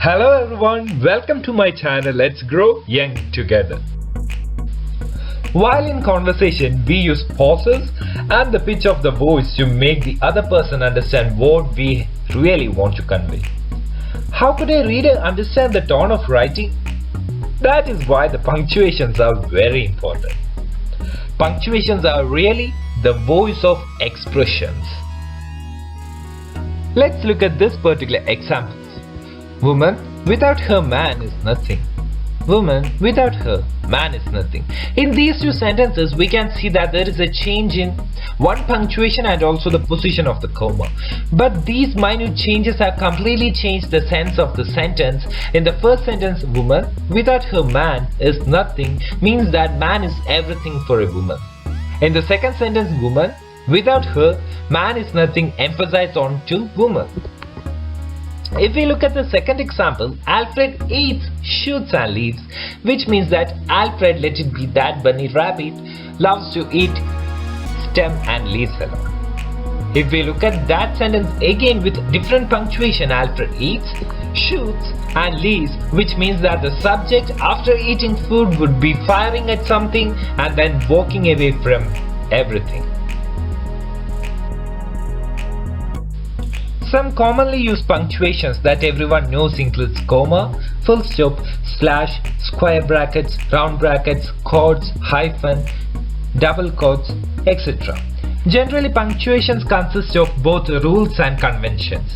Hello everyone, welcome to my channel. Let's grow young together. While in conversation, we use pauses and the pitch of the voice to make the other person understand what we really want to convey. How could a reader understand the tone of writing? That is why the punctuations are very important. Punctuations are really the voice of expressions. Let's look at this particular example. Woman without her man is nothing. Woman without her man is nothing. In these two sentences, we can see that there is a change in one punctuation and also the position of the comma. But these minute changes have completely changed the sense of the sentence. In the first sentence, woman without her man is nothing means that man is everything for a woman. In the second sentence, woman without her man is nothing emphasized on to woman. If we look at the second example, Alfred eats shoots and leaves, which means that Alfred, let it be that bunny rabbit, loves to eat stem and leaves alone. If we look at that sentence again with different punctuation, Alfred eats, shoots and leaves, which means that the subject after eating food would be firing at something and then walking away from everything. Some commonly used punctuations that everyone knows includes comma, full stop, slash, square brackets, round brackets, chords, hyphen, double quotes, etc. Generally, punctuations consist of both rules and conventions.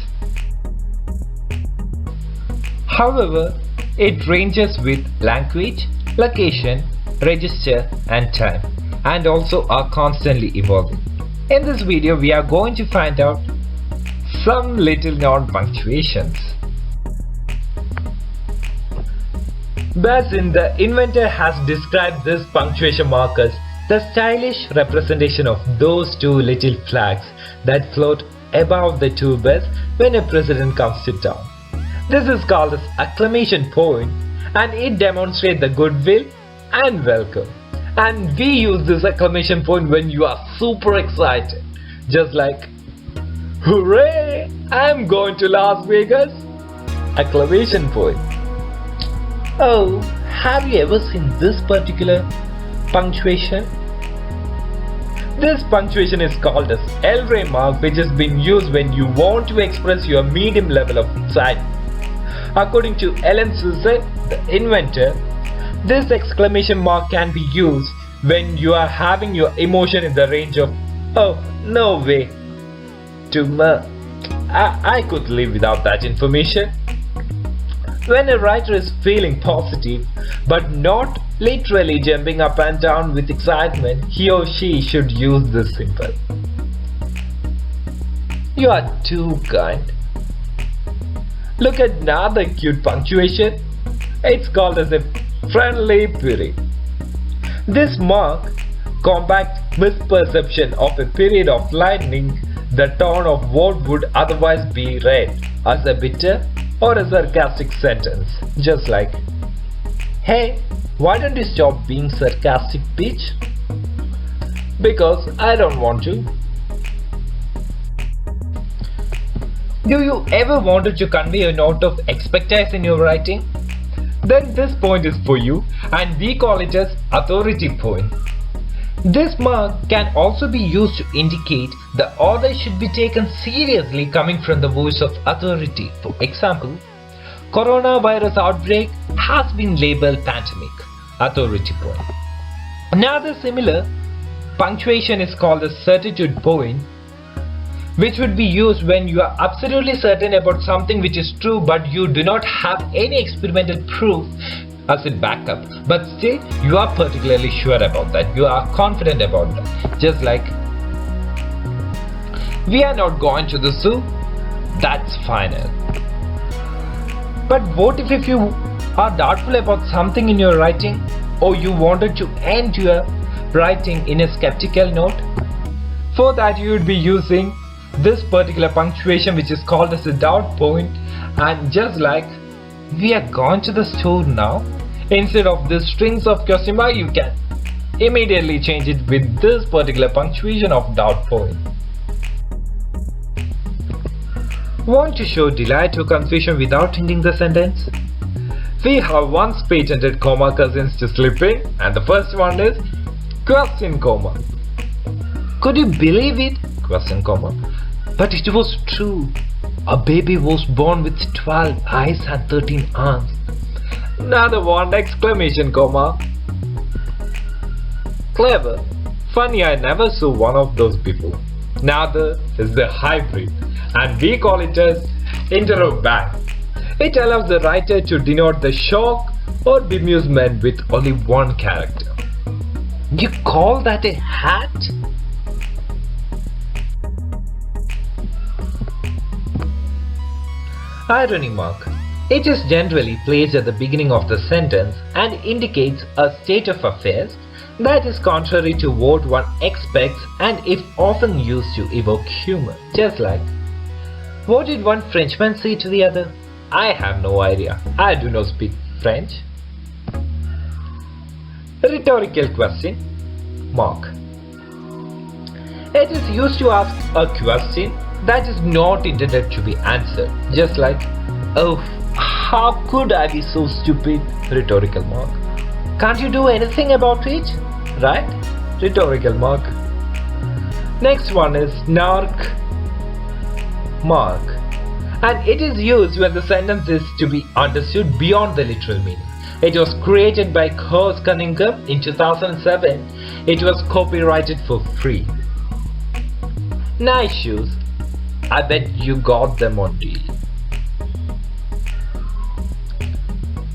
However, it ranges with language, location, register and time, and also are constantly evolving. In this video, we are going to find out some little known punctuations. Bazin, the inventor, has described this punctuation mark as the stylish representation of those two little flags that float above the two beds when a president comes to town. This is called as acclamation point and it demonstrates the goodwill and welcome. And we use this acclamation point when you are super excited, just like, hooray! I'm going to Las Vegas! Acclamation point. Oh, have you ever seen this particular punctuation? This punctuation is called as El Rey mark, which has been used when you want to express your medium level of excitement. According to Ellen Susan, the inventor, this exclamation mark can be used when you are having your emotion in the range of, oh, no way, to I could live without that information. When a writer is feeling positive but not literally jumping up and down with excitement, he or she should use this symbol. You are too kind. Look at another cute punctuation. It's called as a friendly period. This mark combats misperception of a period of lightning, the tone of what would otherwise be read as a bitter or a sarcastic sentence, just like, hey, why don't you stop being sarcastic, bitch? Because I don't want to. Do you ever wanted to convey a note of expertise in your writing? Then this point is for you, and we call it as authority point. This mark can also be used to indicate the order should be taken seriously coming from the voice of authority. For example, coronavirus outbreak has been labeled pandemic. Authority point. Another similar punctuation is called the certitude point, which would be used when you are absolutely certain about something which is true but you do not have any experimental proof as a backup, but still you are particularly sure about that, you are confident about that, just like, we are not going to the zoo, that's final. But what if you are doubtful about something in your writing, or you wanted to end your writing in a skeptical note? For that you would be using this particular punctuation, which is called as a doubt point, and just like, we are going to the store now, instead of the strings of question mark, you can immediately change it with this particular punctuation of doubt point. Want to show delight or confusion without ending the sentence? We have once patented comma cousins to slip in, and the first one is question comma. Could you believe it? Question comma. But it was true. A baby was born with 12 eyes and 13 arms. Another one exclamation comma. Clever. Funny, I never saw one of those before. Another is the hybrid, and we call it as interrobang. It allows the writer to denote the shock or bemusement with only one character. You call that a hat? Irony mark. It is generally placed at the beginning of the sentence and indicates a state of affairs that is contrary to what one expects and is often used to evoke humor. Just like, what did one Frenchman say to the other? I have no idea. I do not speak French. Rhetorical question mark. It is used to ask a question that is not intended to be answered. Just like, oh, how could I be so stupid? Rhetorical mark. Can't you do anything about it? Right? Rhetorical mark. Next one is narc mark. And it is used when the sentence is to be understood beyond the literal meaning. It was created by Kurs Cunningham in 2007. It was copyrighted for free. Nice shoes. I bet you got them on deal.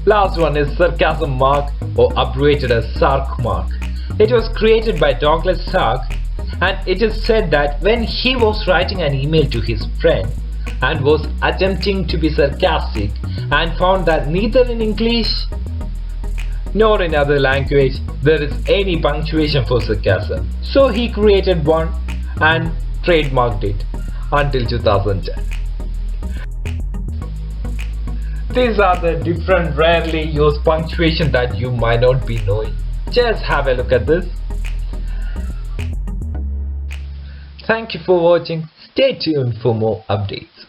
Last one is sarcasm mark, or abbreviated as sarc mark. It was created by Douglas Sark, and it is said that when he was writing an email to his friend and was attempting to be sarcastic and found that neither in English nor in other language there is any punctuation for sarcasm. So he created one and trademarked it until 2010. These are the different rarely used punctuation that you might not be knowing. Just have a look at this. Thank you for watching. Stay tuned for more updates.